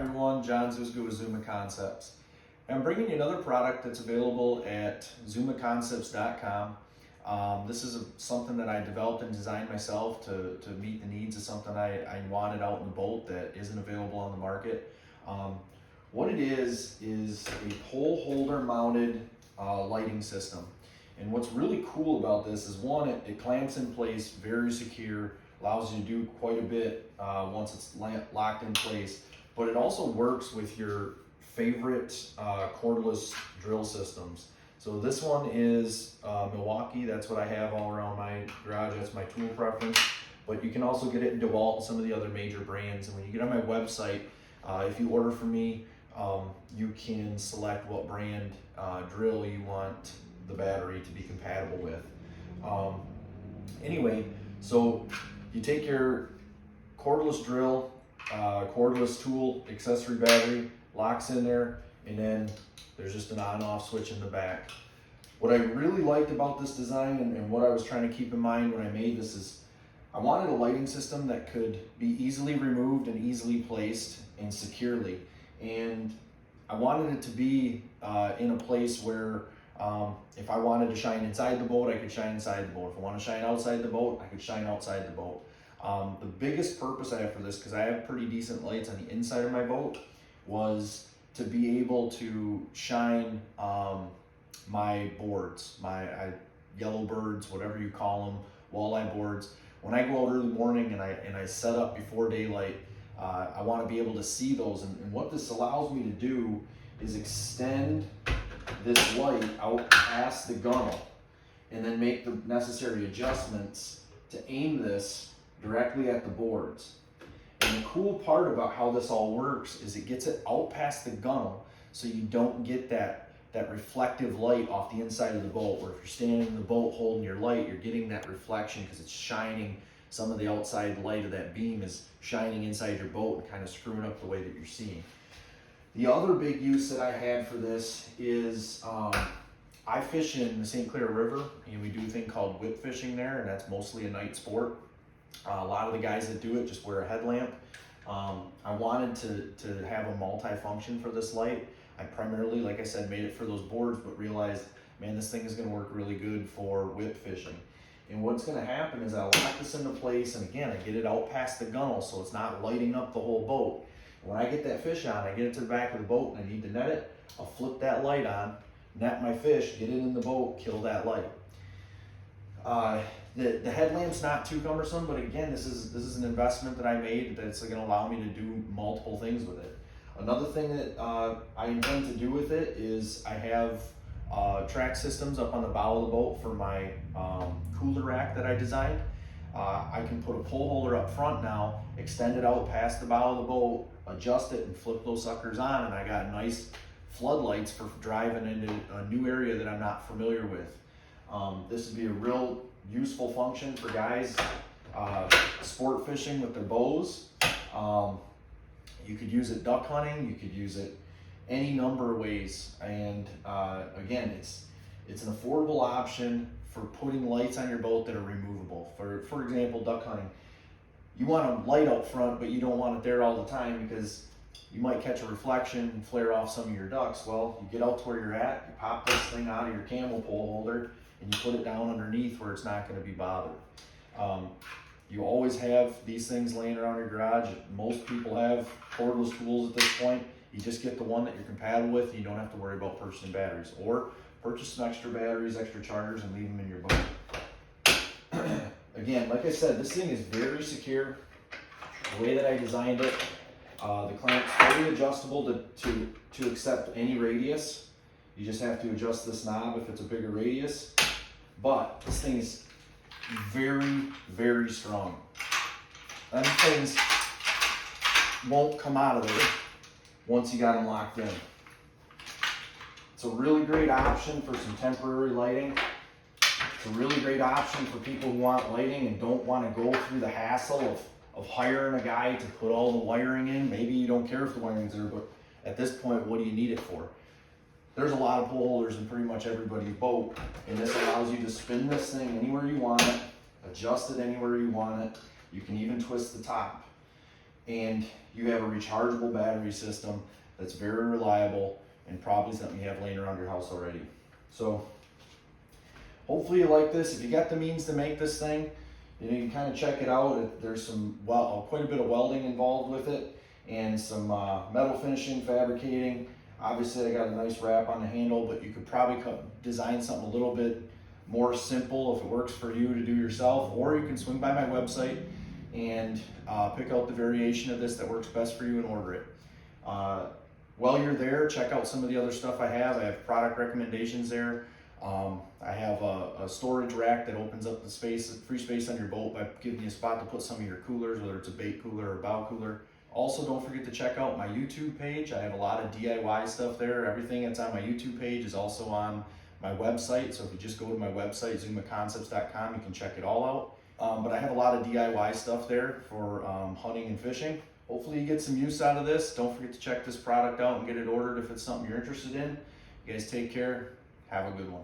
everyone, John Zuzga with ZUMA Concepts. I'm bringing you another product that's available at ZUMAconcepts.com. This is something that I developed and designed myself to meet the needs of something I wanted out in the boat that isn't available on the market. What it is a pole holder mounted lighting system. And what's really cool about this is one, it clamps in place, very secure, allows you to do quite a bit once it's locked in place, but it also works with your favorite cordless drill systems. So this one is Milwaukee. That's what I have all around my garage. That's my tool preference, but you can also get it in DeWalt and some of the other major brands. And when you get on my website, if you order from me, you can select what brand drill you want the battery to be compatible with. Anyway, so you take your cordless drill, cordless tool, accessory battery, locks in there, and then there's just an on-off switch in the back. What I really liked about this design and what I was trying to keep in mind when I made this is I wanted a lighting system that could be easily removed and easily placed and securely. And I wanted it to be in a place where if I wanted to shine inside the boat, I could shine inside the boat. If I want to shine outside the boat, I could shine outside the boat. The biggest purpose I have for this, because I have pretty decent lights on the inside of my boat, was to be able to shine my boards, my yellow birds, whatever you call them, walleye boards. When I go out early morning and I set up before daylight, I want to be able to see those. And what this allows me to do is extend this light out past the gunnel and then make the necessary adjustments to aim this directly at the boards. And the cool part about how this all works is it gets it out past the gunnel so you don't get that reflective light off the inside of the boat, where if you're standing in the boat holding your light, you're getting that reflection because it's shining. Some of the outside light of that beam is shining inside your boat and kind of screwing up the way that you're seeing. The other big use that I had for this is I fish in the St. Clair River, and we do a thing called whip fishing there, and that's mostly a night sport. A lot of the guys that do it just wear a headlamp. I wanted to have a multi-function for this light. I primarily, like I said, made it for those boards, but realized, man, this thing is going to work really good for whip fishing. And what's going to happen is I'll lock this into place, and again, I get it out past the gunnel so it's not lighting up the whole boat. When I get that fish on, I get it to the back of the boat and I need to net it, I'll flip that light on, net my fish, get it in the boat, kill that light. The headlamp's not too cumbersome, but again, this is an investment that I made that's going to allow me to do multiple things with it. Another thing that I intend to do with it is I have track systems up on the bow of the boat for my cooler rack that I designed. I can put a pole holder up front now, extend it out past the bow of the boat, adjust it, and flip those suckers on, and I got nice floodlights for driving into a new area that I'm not familiar with. This would be a real useful function for guys sport fishing with their bows. You could use it duck hunting, you could use it any number of ways, and again, it's an affordable option for putting lights on your boat that are removable. For example, duck hunting. You want a light out front, but you don't want it there all the time because you might catch a reflection and flare off some of your ducks. Well, you get out to where you're at, you pop this thing out of your camel pole holder, and you put it down underneath where it's not going to be bothered. You always have these things laying around your garage. Most people have cordless tools at this point. You just get the one that you're compatible with, and you don't have to worry about purchasing batteries. Or purchase some extra batteries, extra chargers, and leave them in your boat. Again, like I said, this thing is very secure. The way that I designed it, the clamp's fully adjustable to accept any radius. You just have to adjust this knob if it's a bigger radius. But this thing is very, very strong. And things won't come out of there once you got them locked in. It's a really great option for some temporary lighting. It's a really great option for people who want lighting and don't want to go through the hassle of hiring a guy to put all the wiring in. Maybe you don't care if the wiring's there, but at this point, what do you need it for? There's a lot of pole holders in pretty much everybody's boat, and this allows you to spin this thing anywhere you want it, adjust it anywhere you want it. You can even twist the top. and you have a rechargeable battery system that's very reliable and probably something you have laying around your house already. So hopefully you like this. If you got the means to make this thing, you can kind of check it out. There's some quite a bit of welding involved with it, and some metal finishing, fabricating. Obviously I got a nice wrap on the handle, but you could probably design something a little bit more simple if it works for you to do yourself, or you can swing by my website and pick out the variation of this that works best for you and order it. While you're there, check out some of the other stuff I have. I have product recommendations there. I have a storage rack that opens up the free space on your boat by giving you a spot to put some of your coolers, whether it's a bait cooler or a bow cooler. Also, don't forget to check out my YouTube page. I have a lot of DIY stuff there. Everything that's on my YouTube page is also on my website. So if you just go to my website, ZUMAConcepts.com, you can check it all out. But I have a lot of DIY stuff there for hunting and fishing. Hopefully you get some use out of this. Don't forget to check this product out and get it ordered if it's something you're interested in. You guys take care. Have a good one.